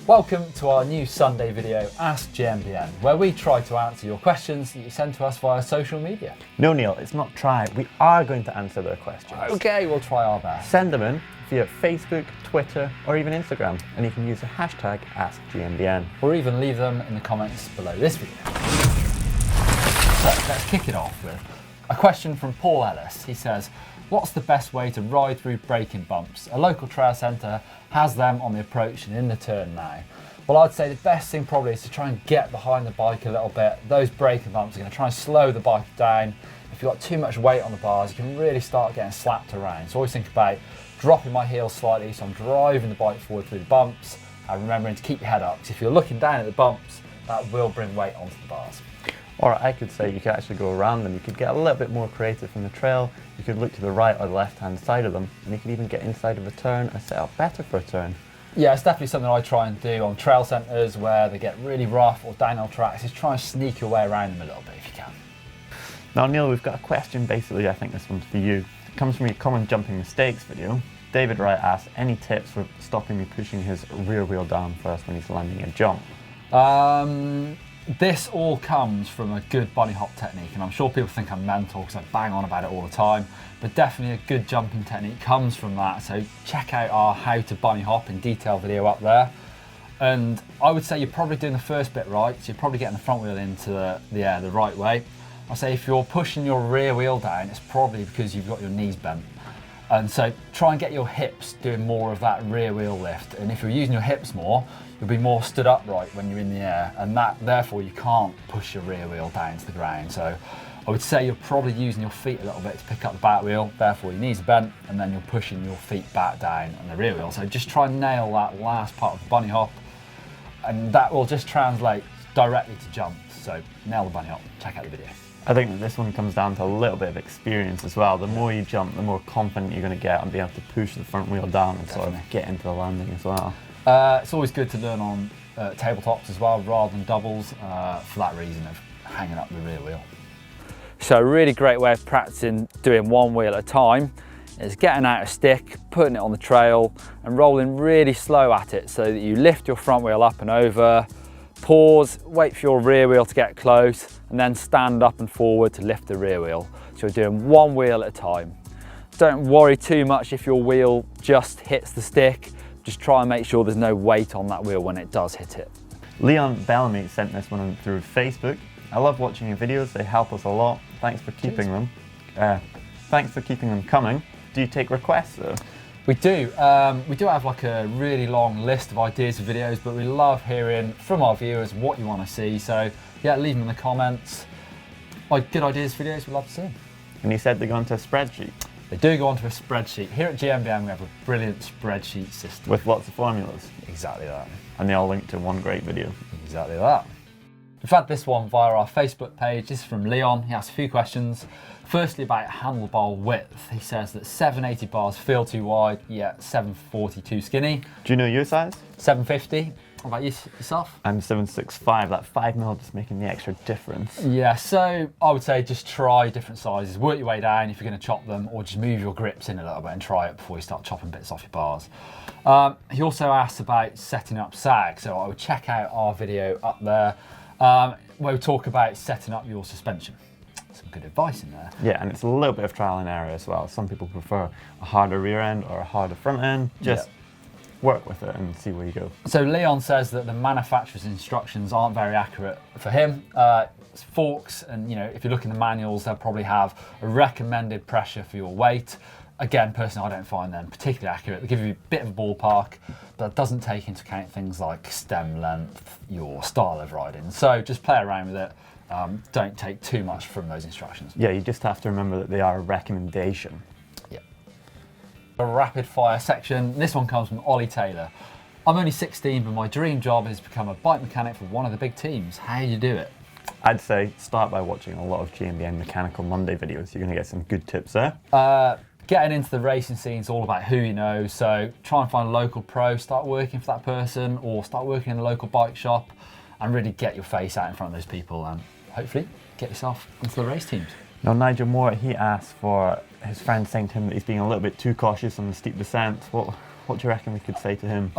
Welcome to our new Sunday video, Ask Gmbn, where we try to answer your questions that you send to us via social media. No, Neil, it's not try. We are going to answer their questions. Okay, we'll try our best. Send them in via Facebook, Twitter, or even Instagram, and you can use the hashtag AskGmbn. Or even leave them in the comments below this video. So let's kick it off with a question from Paul Ellis. He says, what's the best way to ride through braking bumps? A local trail centre has them on the approach and in the turn now. Well, I'd say the best thing probably is to try and get behind the bike a little bit. Those braking bumps are going to try and slow the bike down. If you've got too much weight on the bars, you can really start getting slapped around. So always think about dropping my heels slightly so I'm driving the bike forward through the bumps and remembering to keep your head up. Because if you're looking down at the bumps, that will bring weight onto the bars. Or I could say you could actually go around them. You could get a little bit more creative from the trail. You could look to the right or the left-hand side of them, and you could even get inside of a turn and set up better for a turn. Yeah, it's definitely something I try and do on trail centres where they get really rough or downhill tracks, is try and sneak your way around them a little bit if you can. Now, Neil, we've got a question. Basically, I think this one's for you. It comes from your common jumping mistakes video. David Wright asks, any tips for stopping me pushing his rear wheel down first when he's landing a jump? This all comes from a good bunny hop technique, and I'm sure people think I'm mental because I bang on about it all the time, but definitely a good jumping technique comes from that. So check out our how to bunny hop in detail video up there. And I would say you're probably doing the first bit right, so you're probably getting the front wheel into the air the right way. I'd say if you're pushing your rear wheel down, it's probably because you've got your knees bent. And so try and get your hips doing more of that rear wheel lift. And if you're using your hips more, you'll be more stood upright when you're in the air. And that, therefore, you can't push your rear wheel down to the ground. So I would say you're probably using your feet a little bit to pick up the back wheel. Therefore, your knees are bent, and then you're pushing your feet back down on the rear wheel. So just try and nail that last part of the bunny hop. And that will just translate directly to jumps. So nail the bunny hop, check out the video. I think that this one comes down to a little bit of experience as well. The more you jump, the more confident you're going to get and be able to push the front wheel down and sort of get into the landing as well. It's always good to learn on tabletops as well, rather than doubles, for that reason of hanging up the rear wheel. So a really great way of practicing doing one wheel at a time is getting out a stick, putting it on the trail and rolling really slow at it so that you lift your front wheel up and over, pause, wait for your rear wheel to get close, and then stand up and forward to lift the rear wheel. So you're doing one wheel at a time. Don't worry too much if your wheel just hits the stick. Just try and make sure there's no weight on that wheel when it does hit it. Leon Bellamy sent this one through Facebook. I love watching your videos, they help us a lot. Thanks for keeping them. Thanks for keeping them coming. Do you take requests though? We do. We do have like a really long list of ideas for videos, but we love hearing from our viewers what you want to see. So yeah, leave them in the comments. Like good ideas for videos, we'd love to see them. And you said they go into a spreadsheet. They do go onto a spreadsheet. Here at Gmbn we have a brilliant spreadsheet system. With lots of formulas. Exactly that. And they all link to one great video. Exactly that. We've had this one via our Facebook page. This is from Leon. He asked a few questions. Firstly, about handlebar width. He says that 780 bars feel too wide, yet 740 too skinny. Do you know your size? 750. What about yourself? I'm 765. That 5mm just making the extra difference. Yeah, so I would say just try different sizes. Work your way down if you're going to chop them, or just move your grips in a little bit and try it before you start chopping bits off your bars. He also asked about setting up sag. So I would check out our video up there where we talk about setting up your suspension. Some good advice in there. Yeah, and it's a little bit of trial and error as well. Some people prefer a harder rear end or a harder front end. Just work with it and see where you go. So Leon says that the manufacturer's instructions aren't very accurate for him. Forks, and you know, if you look in the manuals, they'll probably have a recommended pressure for your weight. Again, personally, I don't find them particularly accurate. They give you a bit of a ballpark, but it doesn't take into account things like stem length, your style of riding. So just play around with it. Don't take too much from those instructions. Yeah, you just have to remember that they are a recommendation. Yeah. A rapid fire section. This one comes from Ollie Taylor. I'm only 16, but my dream job is to become a bike mechanic for one of the big teams. How do you do it? I'd say start by watching a lot of Gmbn Mechanical Monday videos. You're going to get some good tips there. Getting into the racing scene is all about who you know, so try and find a local pro, start working for that person, or start working in a local bike shop and really get your face out in front of those people and hopefully get yourself into the race teams. Now Nigel, he asked for his friend saying to him that he's being a little bit too cautious on the steep descent. What What do you reckon we could say to him?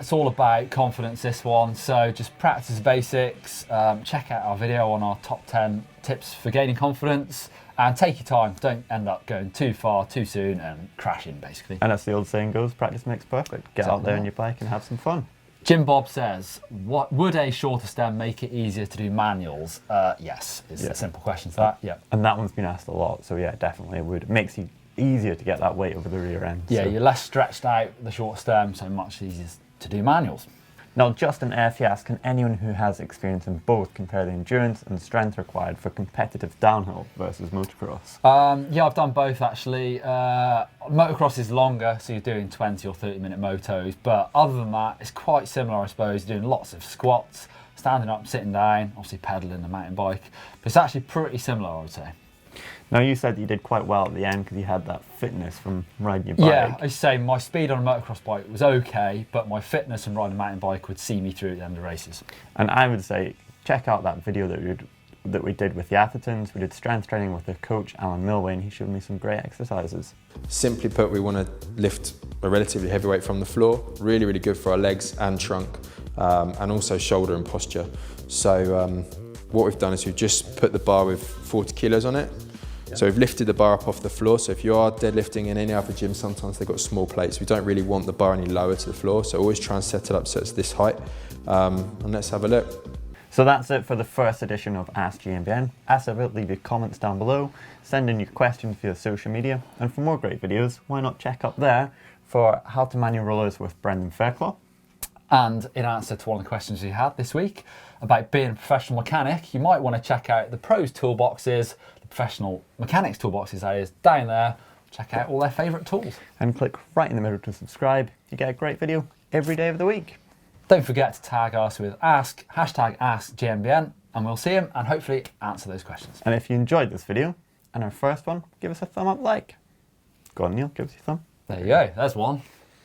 It's all about confidence, this one. So just practice the basics. Check out our video on our top 10 tips for gaining confidence, and take your time. Don't end up going too far too soon and crashing, basically. And as the old saying goes, practice makes perfect. Get out there on your bike and have some fun. Jim Bob says, "What would a shorter stem make it easier to do manuals?" Yes, is a simple question to that. Yeah. And that one's been asked a lot, so yeah, definitely it would. It makes it easier to get that weight over the rear end. Yeah, so. you're less stretched out with the short stem, so much easier to do manuals. Now, Justin F. asks, can anyone who has experience in both compare the endurance and strength required for competitive downhill versus motocross? Yeah, I've done both actually. Motocross is longer, so you're doing 20 or 30-minute motos, but other than that, it's quite similar, I suppose. You're doing lots of squats, standing up, sitting down, obviously pedaling a mountain bike, but it's actually pretty similar, I would say. Now, you said you did quite well at the end because you had that fitness from riding your bike. Yeah, I say my speed on a motocross bike was okay, but my fitness from riding a mountain bike would see me through at the end of races. And I would say, check out that video that we did with the Athertons. We did strength training with their coach, Alan Milway, and he showed me some great exercises. Simply put, we want to lift a relatively heavy weight from the floor. Really, really good for our legs and trunk, and also shoulder and posture. So what we've done is we've just put the bar with 40 kilos on it. So we've lifted the bar up off the floor. So if you are deadlifting in any other gym, sometimes they've got small plates. We don't really want the bar any lower to the floor. So always try and set it up so it's this height. And let's have a look. So that's it for the first edition of Ask Gmbn. As ever, leave your comments down below, send in your questions via social media, and for more great videos, why not check up there for how to manual rollers with Brendan Fairclough. And in answer to one of the questions you had this week about being a professional mechanic, you might want to check out the pros toolboxes, the professional mechanics toolboxes, that is, down there. Check out all their favourite tools. And click right in the middle to subscribe. You get a great video every day of the week. Don't forget to tag us with #AskGmbn, and we'll see him and hopefully answer those questions. And if you enjoyed this video and our first one, give us a thumb up like. Go on, Neil, give us your thumb. There you go, there's one.